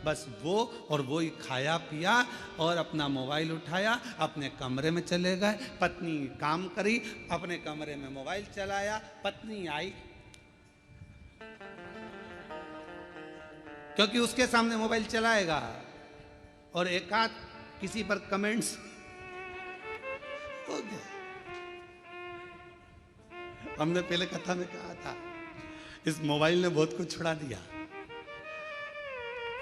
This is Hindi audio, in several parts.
बस वो और वो ही खाया पिया और अपना मोबाइल उठाया, अपने कमरे में चले गए। पत्नी काम करी, अपने कमरे में मोबाइल चलाया। पत्नी आई, क्योंकि उसके सामने मोबाइल चलाएगा और एक आध किसी पर कमेंट्स हो गया। हमने पहले कथा में कहा था, इस मोबाइल ने बहुत कुछ छुड़ा दिया।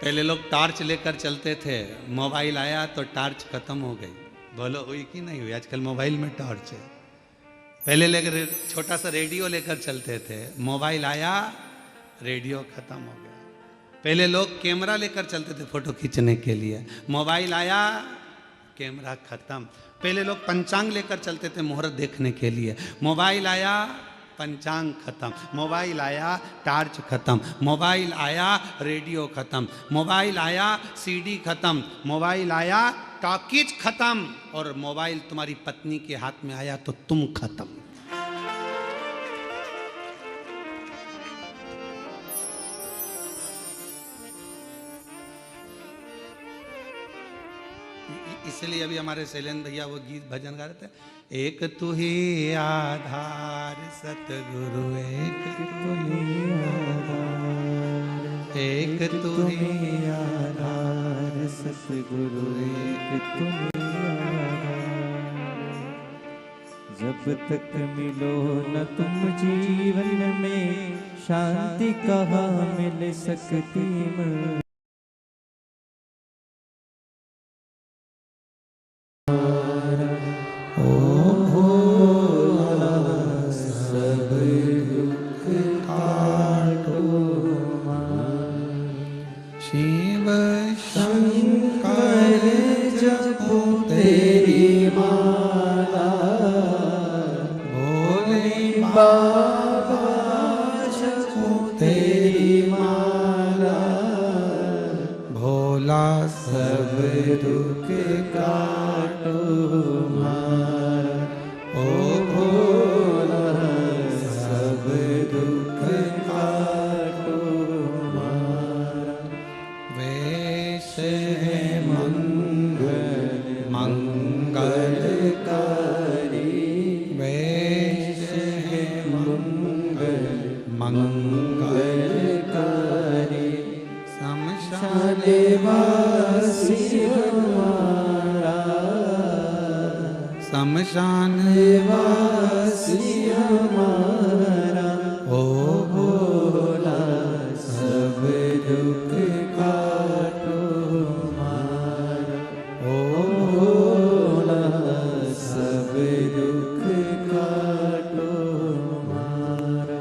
पहले लोग टॉर्च लेकर चलते थे, मोबाइल आया तो टॉर्च खत्म हो गई। बोलो हुई कि नहीं हुई? आजकल मोबाइल में टॉर्च है। पहले लेकर छोटा सा रेडियो लेकर चलते थे, मोबाइल आया रेडियो खत्म हो गया। पहले लोग कैमरा लेकर चलते थे फोटो खींचने के लिए, मोबाइल आया कैमरा खत्म। पहले लोग पंचांग लेकर चलते थे मुहूर्त देखने के लिए, मोबाइल आया पंचांग खत्म। मोबाइल आया टॉर्च खत्म। मोबाइल आया रेडियो खत्म। मोबाइल आया सीडी खत्म। मोबाइल आया टॉकीज खत्म। और मोबाइल तुम्हारी पत्नी के हाथ में आया तो तुम खत्म। इसलिए अभी हमारे शैलेंद्र भैया वो गीत भजन गा रहे थे, एक तू ही आधार सतगुरु, एक तू ही आधार, एक तू ही आधार सतगुरु, एक तू ही आधार। जब तक मिलो न तुम जीवन में, शांति कहाँ मिल सकती मैं। शमशान वासी हमारा, ओ भोला सब दुख काटो हमारा, ओ भोला सब दुख काटो हमारा।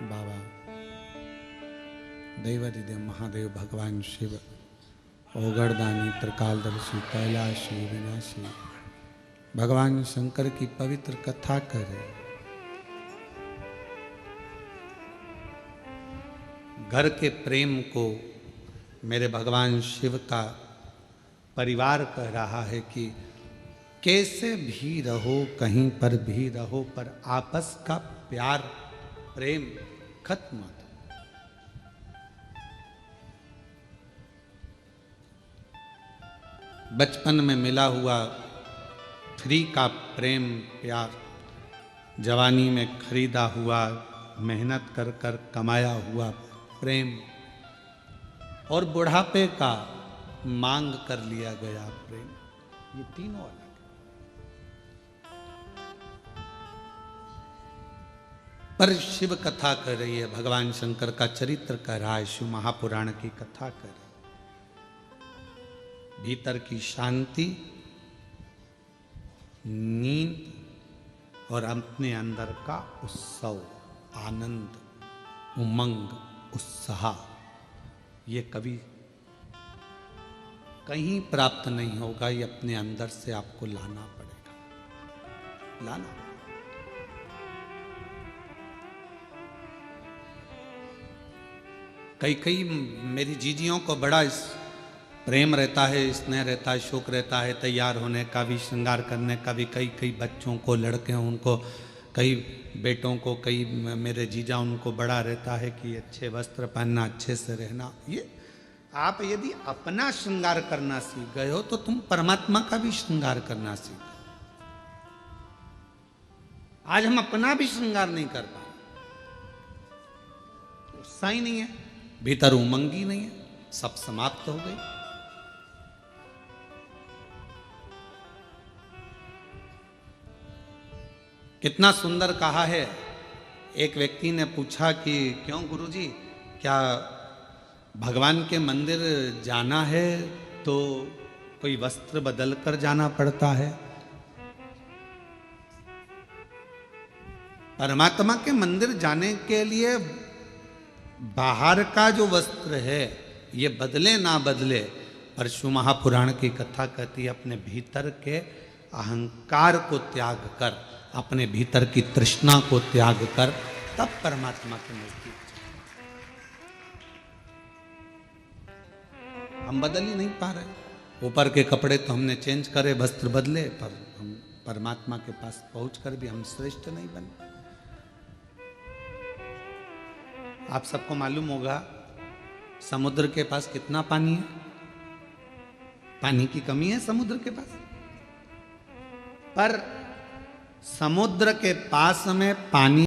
बाबा देवादिदेव महादेव भगवान शिव, ओगरदानी, त्रिकालदर्शी, कैलाशी, विनाशी भगवान शंकर की पवित्र कथा करे। घर के प्रेम को मेरे भगवान शिव का परिवार कह रहा है कि कैसे भी रहो, कहीं पर भी रहो, पर आपस का प्यार प्रेम खत्म मत। बचपन में मिला हुआ फ्री का प्रेम प्यार, जवानी में खरीदा हुआ, मेहनत कर कर कमाया हुआ प्रेम, और बुढ़ापे का मांग कर लिया गया प्रेम, ये तीनों अलग। पर शिव कथा कर रही है, भगवान शंकर का चरित्र कह रहा है, शिव महापुराण की कथा कर रही है। भीतर की शांति, नींद और अपने अंदर का उत्सव, आनंद, उमंग, उत्साह, ये कभी कहीं प्राप्त नहीं होगा। ये अपने अंदर से आपको लाना पड़ेगा, लाना। कई मेरी जीजियों को बड़ा प्रेम रहता है, स्नेह रहता है, शौक रहता है, तैयार होने का भी, श्रृंगार करने का भी। कई कई बच्चों को, लड़के हैं उनको, कई बेटों को, कई मेरे जीजा उनको बड़ा रहता है कि अच्छे वस्त्र पहनना, अच्छे से रहना। ये आप यदि अपना श्रृंगार करना सीख गए हो तो तुम परमात्मा का भी श्रृंगार करना सीख। आज हम अपना भी श्रृंगार नहीं कर पा रहे, उत्साह ही नहीं है, भीतर उमंग ही नहीं है, सब समाप्त हो गई। कितना सुंदर कहा है। एक व्यक्ति ने पूछा कि क्यों गुरुजी, क्या भगवान के मंदिर जाना है तो कोई वस्त्र बदल कर जाना पड़ता है? परमात्मा के मंदिर जाने के लिए बाहर का जो वस्त्र है ये बदले ना बदले, परशु महापुराण की कथा कहती है अपने भीतर के अहंकार को त्याग कर, अपने भीतर की तृष्णा को त्याग कर, तब परमात्मा के नजदीक। हम बदल ही नहीं पा रहे। ऊपर के कपड़े तो हमने चेंज करे, वस्त्र बदले, पर हम परमात्मा के पास पहुंचकर भी हम श्रेष्ठ नहीं बने। आप सबको मालूम होगा समुद्र के पास कितना पानी है? पानी की कमी है समुद्र के पास, पर समुद्र के पास में पानी